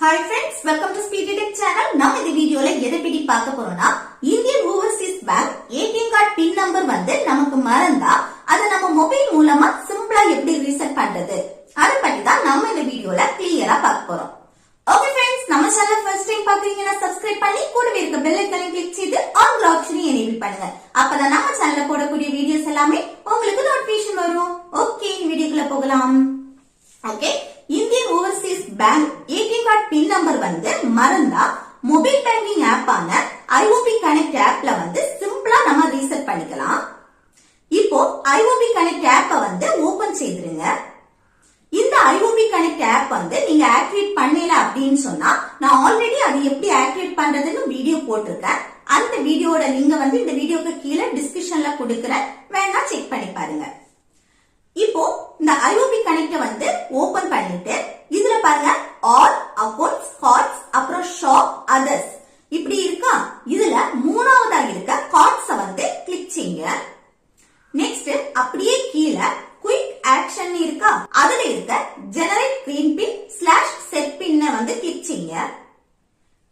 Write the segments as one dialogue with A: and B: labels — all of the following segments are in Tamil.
A: Hi friends, welcome to Speedy Tech channel. நம்ம இந்த வீடியோல எதை பத்தி பார்க்க போறோம்னா Indian Overseas Bank ATM card PIN number வந்து நமக்கு மறந்தா அதை நம்ம மொபைல் மூலமா சிம்பிளா எப்படி ரீசெட் பண்றது அதை பத்தி தான் நம்ம இந்த வீடியோல கிளியரா பார்க்க போறோம். ஓகே फ्रेंड्स, நம்ம சேனல் ஃபர்ஸ்ட் டைம் பாக்குறீங்கன்னா சப்ஸ்கிரைப் பண்ணி கூடவே இருக்க பெல் ஐகானை கிளிக் செய்து ஆல் ஆப்ஷனை எனேபிள் பண்ணுங்க. அப்பதான் நம்ம சேனல்ல போடக்கூடிய வீடியோஸ் எல்லாமே உங்களுக்கு நோட்டிஃபிகேஷன் வரும். ஓகே, வீடியோக்குள்ள போகலாம். Okay, Indian Overseas Bank ATM card PIN number வந்து மறந்தா மொபைல் பேங்கிங் ஆப் ஆன ஐஓபி கனெக்ட் ஆப்ல வந்து சிம்பிளா நம்ம ரீசெட் பண்ணிக்கலாம். இப்போ ஐஓபி கனெக்ட் ஆப்பை வந்து ஓபன் செய்திருங்க. இந்த ஐஓபி கனெக்ட் ஆப் வந்து நீங்க ஆக்டிவேட் பண்ணல அப்படின்னு சொன்னா நான் ஆல்ரெடி அது எப்படி ஆக்டிவேட் பண்றதுன்னு வீடியோ போட்டிருக்கேன். அந்த வீடியோட லிங்க் வந்து இந்த வீடியோக்கு கீழே டிஸ்கிரிப்ஷன்ல கொடுக்கிறேன், வேணா செக் பண்ணி பாருங்க. இப்போ இந்த ஐஓபி கனெக்ட வந்து ஓபன் பண்ணிட்டு இதுல பாருங்க ஆல் அக்கவுண்ட்ஸ், கார்ட்ஸ், அப்புறம் ஷாப், அதர்ஸ் இப்படி இருக்கா. இதுல மூணாவதா இருக்க கார்ட்ஸ வந்து கிளிக் செய்யுங்க. நெக்ஸ்ட் அப்படியே கீழே குயிக் ஆக்ஷன் இருக்கா, அதுல இருக்க ஜெனரேட் கிரீன் பின் /செட் பின் வந்து கிளிக் செய்யுங்க.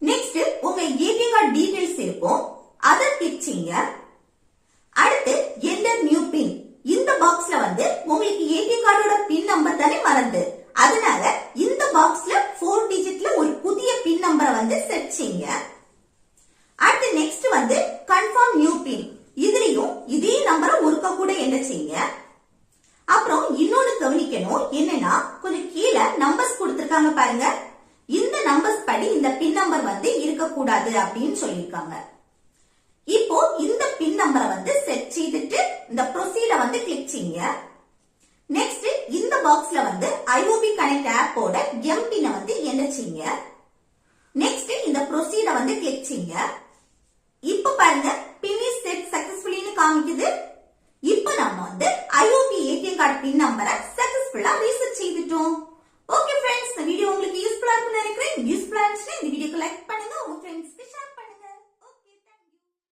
A: நெக்ஸ்ட் உங்க ஏடிஎம் கார்டு டீடைல்ஸ் இருக்கும், அதை கிளிக் செய்யுங்க. அடுத்து என்டர் நியூ பின், இந்த பாக்ஸ்ல வந்து உங்களுக்கு ஏடிஎம் கார்டோட பின் நம்பர் தானே மறந்து, அதனால இந்த பாக்ஸ்ல 4 டிஜிட்ல ஒரு புதிய பின் நம்பரை வந்து செட் செய்யுங்க. அடுத்து நெக்ஸ்ட் வந்து கன்ஃபார்ம் நியூ பின், இதுலயும் இதே நம்பரை ஒருக்க கூட என்டர் செய்யுங்க. அப்புறம் இன்னொன்னு கவனிக்கணும், என்னன்னா கொஞ்சம் கீழே நம்பர்ஸ் கொடுத்திருக்காங்க பாருங்க, இந்த நம்பர்ஸ் படி இந்த பின் நம்பர் வந்து இருக்கக்கூடாது அப்படின்னு சொல்லியிருக்காங்க. இப்போ இந்த பின் நம்பரை வந்து செட் செய்துட்டு இந்த ப்ரொசீட வந்து கிளிக் செய்யுங்க. நெக்ஸ்ட் இந்த பாக்ஸ்ல வந்து ஐஓபி கனெக்ட் ஆப்போட எம்பின வந்து என்டர் செய்யுங்க. நெக்ஸ்ட் இந்த ப்ரொசீட வந்து கிளிக் செய்யுங்க. இப்போ பாருங்க பின் இஸ் செட் சக்சஸ்ஃபுல்லின்னு காமிக்குது. இப்போ நம்ம வந்து ஐஓபி ஏடிஎம் கார்டு பின் நம்பரை